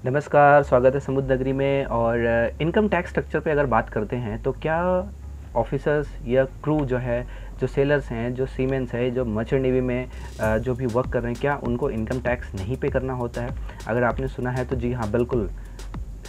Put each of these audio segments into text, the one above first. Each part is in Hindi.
नमस्कार, स्वागत है समुद्र नगरी में। और इनकम टैक्स स्ट्रक्चर पे अगर बात करते हैं तो क्या ऑफिसर्स या क्रू जो है, जो सेलर्स हैं, जो सीमेंस है, जो मर्चेंट नेवी में जो भी वर्क कर रहे हैं, क्या उनको इनकम टैक्स नहीं पे करना होता है? अगर आपने सुना है तो जी हाँ, बिल्कुल।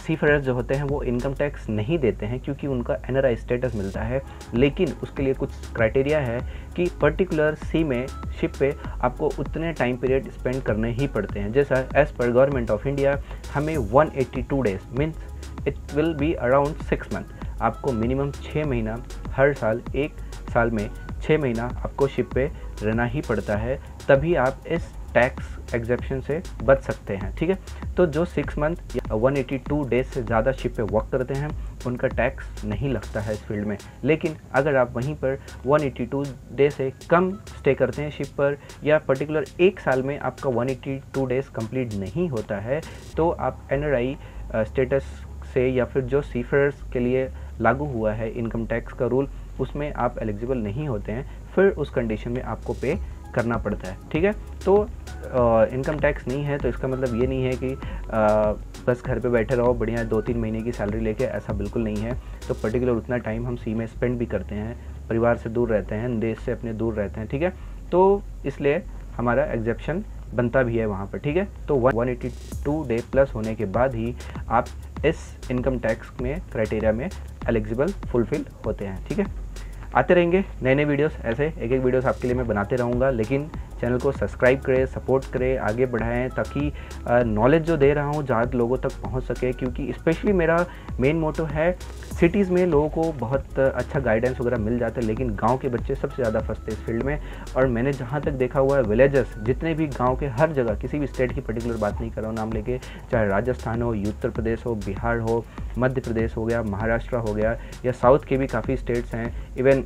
सीफेयर्स जो होते हैं वो इनकम टैक्स नहीं देते हैं क्योंकि उनका एनआरआई स्टेटस मिलता है, लेकिन उसके लिए कुछ क्राइटेरिया है कि पर्टिकुलर सी में शिप पे आपको उतने टाइम पीरियड स्पेंड करने ही पड़ते हैं। जैसा as per government of India हमें 182 days means it will be around 6 month. आपको मिनिमम 6 महीना हर साल, एक साल में 6 महीना आपको शिप पे रहना ही पड़ता है, तभी आप इस टैक्स एग्जेप्शन से बच सकते हैं। ठीक है, तो जो 6 मंथ या 182 डेज से ज़्यादा शिप पे वर्क करते हैं उनका टैक्स नहीं लगता है इस फील्ड में। लेकिन अगर आप वहीं पर 182 डे से कम स्टे करते हैं शिप पर, या पर्टिकुलर एक साल में आपका 182 डेज कंप्लीट नहीं होता है, तो आप एनआरआई स्टेटस से या फिर जो सीफेयर्स के लिए लागू हुआ है इनकम टैक्स का रूल, उसमें आप एलिजिबल नहीं होते हैं। फिर उस कंडीशन में आपको पे करना पड़ता है। ठीक है, तो इनकम टैक्स नहीं है तो इसका मतलब ये नहीं है कि बस घर पे बैठे रहो बढ़िया 2-3 महीने की सैलरी लेके, ऐसा बिल्कुल नहीं है। तो पर्टिकुलर उतना टाइम हम सी में स्पेंड भी करते हैं, परिवार से दूर रहते हैं, देश से अपने दूर रहते हैं। ठीक है, तो इसलिए हमारा एग्जेप्शन बनता भी है वहाँ पर। ठीक है, तो 182 डे प्लस होने के बाद ही आप इस इनकम टैक्स में क्राइटेरिया में एलिजिबल फुलफिल होते हैं। ठीक है, आते रहेंगे नए नए वीडियोस, ऐसे एक एक वीडियोस आपके लिए मैं बनाते रहूँगा। लेकिन चैनल को सब्सक्राइब करें, सपोर्ट करें, आगे बढ़ाएं, ताकि नॉलेज जो दे रहा हूँ ज़्यादा लोगों तक पहुँच सके। क्योंकि स्पेशली मेरा मेन मोटो है, सिटीज़ में लोगों को बहुत अच्छा गाइडेंस वगैरह मिल जाता है, लेकिन गांव के बच्चे सबसे ज़्यादा फंसते हैं इस फील्ड में। और मैंने जहाँ तक देखा हुआ है, विलेजर्स जितने भी गाँव के हर जगह, किसी भी स्टेट की पर्टिकुलर बात नहीं कर रहा हूँ नाम लेके, चाहे राजस्थान हो, उत्तर प्रदेश हो, बिहार हो, मध्य प्रदेश हो गया, महाराष्ट्र हो गया, या साउथ के भी काफ़ी स्टेट्स हैं, इवन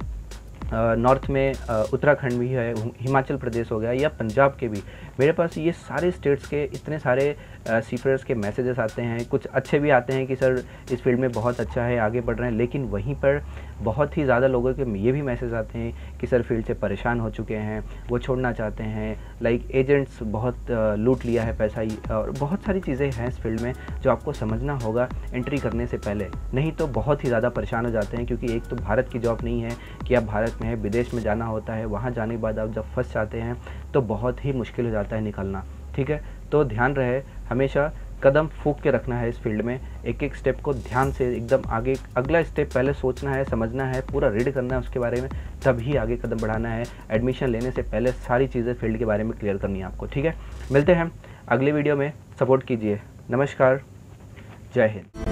नॉर्थ में उत्तराखंड भी है, हिमाचल प्रदेश हो गया, या पंजाब के भी। मेरे पास ये सारे स्टेट्स के इतने सारे सीफेयर्स के मैसेजेस आते हैं। कुछ अच्छे भी आते हैं कि सर इस फील्ड में बहुत अच्छा है, आगे बढ़ रहे हैं, लेकिन वहीं पर बहुत ही ज़्यादा लोगों के ये भी मैसेज आते हैं कि सर फील्ड से परेशान हो चुके हैं, वो छोड़ना चाहते हैं, लाइक एजेंट्स बहुत लूट लिया है पैसा ही, और बहुत सारी चीज़ें हैं इस फील्ड में जो आपको समझना होगा एंट्री करने से पहले, नहीं तो बहुत ही ज़्यादा परेशान हो जाते हैं। क्योंकि एक तो भारत की जॉब नहीं है कि आप भारत में है, विदेश में जाना होता है, वहाँ जाने के बाद आप जब फंस जाते हैं तो बहुत ही मुश्किल हो जाता है निकलना। ठीक है, तो ध्यान रहे, हमेशा कदम फूंक के रखना है इस फील्ड में, एक एक स्टेप को ध्यान से एकदम आगे, अगला स्टेप पहले सोचना है, समझना है, पूरा रीड करना है उसके बारे में, तभी आगे कदम बढ़ाना है। एडमिशन लेने से पहले सारी चीज़ें फील्ड के बारे में क्लियर करनी है आपको। ठीक है, मिलते हैं अगले वीडियो में, सपोर्ट कीजिए। नमस्कार, जय हिंद।